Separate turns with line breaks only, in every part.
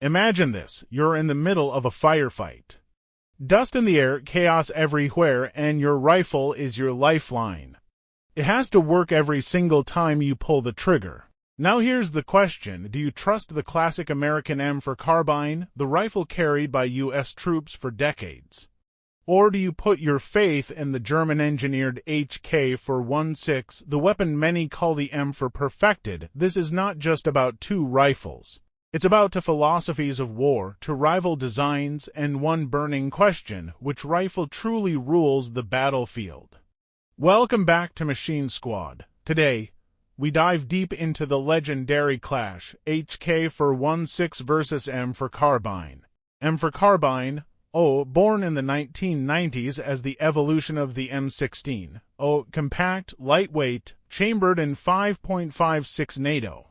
Imagine this, you're in the middle of a firefight. Dust in the air, chaos everywhere, and your rifle is your lifeline. It has to work every single time you pull the trigger. Now here's the question, do you trust the classic American M4 Carbine, the rifle carried by U.S. troops for decades? Or do you put your faith in the German-engineered HK416, the weapon many call the M4 perfected? This is not just about two rifles. It's about two philosophies of war, two rival designs, and one burning question, which rifle truly rules the battlefield? Welcome back to Machine Squad. Today, we dive deep into the legendary clash, HK416 versus M4 Carbine. M4 Carbine, born in the 1990s as the evolution of the M16. Compact, lightweight, chambered in 5.56 NATO.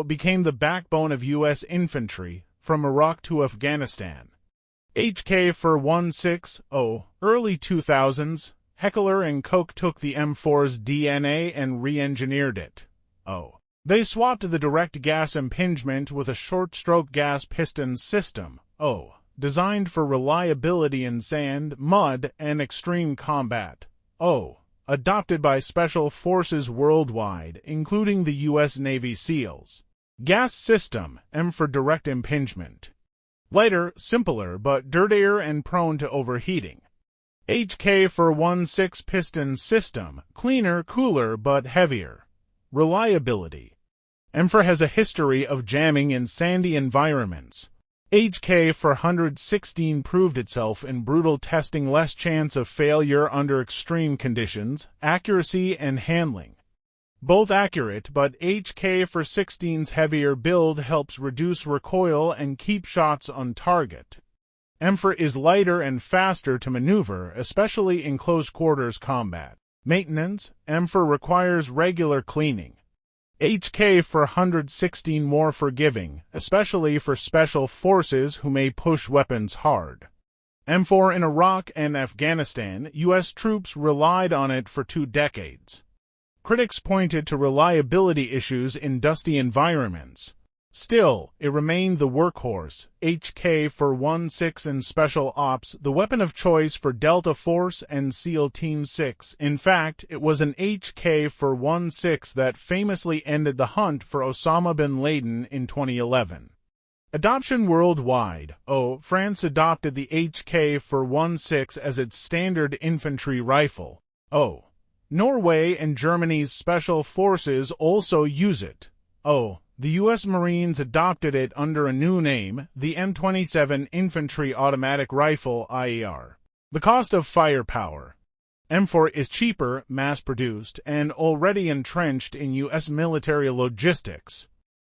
Became the backbone of U.S. infantry, from Iraq to Afghanistan. HK416, early 2000s, Heckler & Koch took the M4's DNA and re-engineered it. They swapped the direct gas impingement with a short-stroke gas piston system, designed for reliability in sand, mud, and extreme combat. Adopted by special forces worldwide, including the U.S. Navy SEALs. Gas system, M for direct impingement. Lighter, simpler, but dirtier and prone to overheating. HK416 piston system, cleaner, cooler, but heavier. Reliability. M4 has a history of jamming in sandy environments. HK416 proved itself in brutal testing, less chance of failure under extreme conditions, accuracy and handling. Both accurate, but HK416's heavier build helps reduce recoil and keep shots on target. M4 is lighter and faster to maneuver, especially in close-quarters combat. Maintenance, M4 requires regular cleaning. HK416 more forgiving, especially for special forces who may push weapons hard. M4 in Iraq and Afghanistan, U.S. troops relied on it for 2 decades. Critics pointed to reliability issues in dusty environments. Still, it remained the workhorse, HK416 in Special Ops, the weapon of choice for Delta Force and SEAL Team 6. In fact, it was an HK416 that famously ended the hunt for Osama bin Laden in 2011. Adoption worldwide. France adopted the HK416 as its standard infantry rifle. Norway and Germany's special forces also use it. The U.S. Marines adopted it under a new name, the M27 Infantry Automatic Rifle IAR. The cost of firepower. M4 is cheaper, mass-produced, and already entrenched in U.S. military logistics.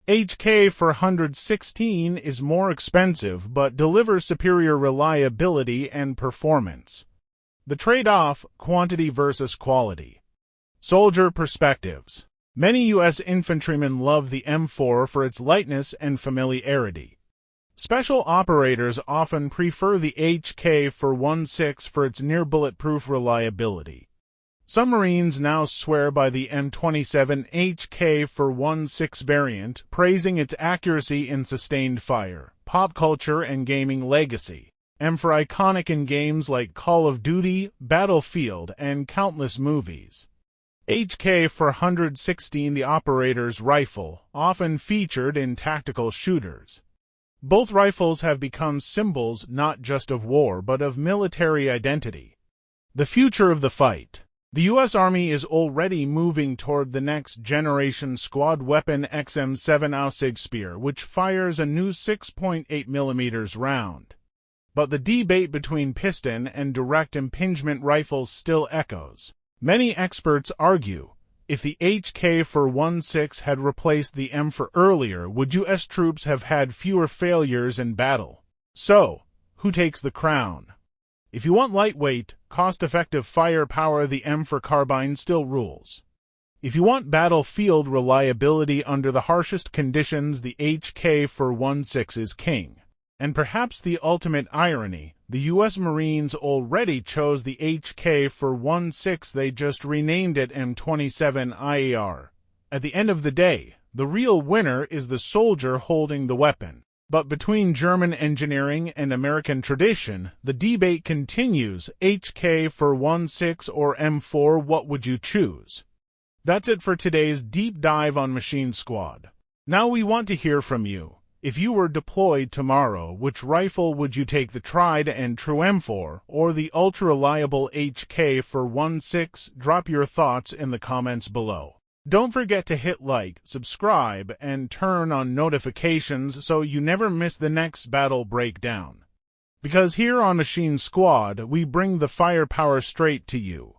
HK416 is more expensive but delivers superior reliability and performance. The trade-off, quantity versus quality. Soldier perspectives. Many U.S. infantrymen love the M4 for its lightness and familiarity. Special operators often prefer the HK416 for its near-bulletproof reliability. Some Marines now swear by the M27 HK416 variant, praising its accuracy in sustained fire, pop culture, and gaming legacy. M4 iconic in games like Call of Duty, Battlefield, and countless movies. HK416, the operator's rifle, often featured in tactical shooters. Both rifles have become symbols not just of war but of military identity. The future of the fight. The U.S. Army is already moving toward the next generation squad weapon XM7 Aussage Spear, which fires a new 6.8mm round. But the debate between piston and direct impingement rifles still echoes. Many experts argue, if the HK416 had replaced the M4 earlier, would U.S. troops have had fewer failures in battle? So, who takes the crown? If you want lightweight, cost-effective firepower, the M4 Carbine still rules. If you want battlefield reliability under the harshest conditions, the HK416 is king. And perhaps the ultimate irony, the U.S. Marines already chose the HK416, they just renamed it M27 IAR. At the end of the day, the real winner is the soldier holding the weapon. But between German engineering and American tradition, the debate continues. HK416 or M4, what would you choose? That's it for today's deep dive on Machine Squad. Now we want to hear from you. If you were deployed tomorrow, which rifle would you take, the tried and true M4 or the ultra-reliable HK416? Drop your thoughts in the comments below. Don't forget to hit like, subscribe, and turn on notifications so you never miss the next battle breakdown. Because here on Machine Squad, we bring the firepower straight to you.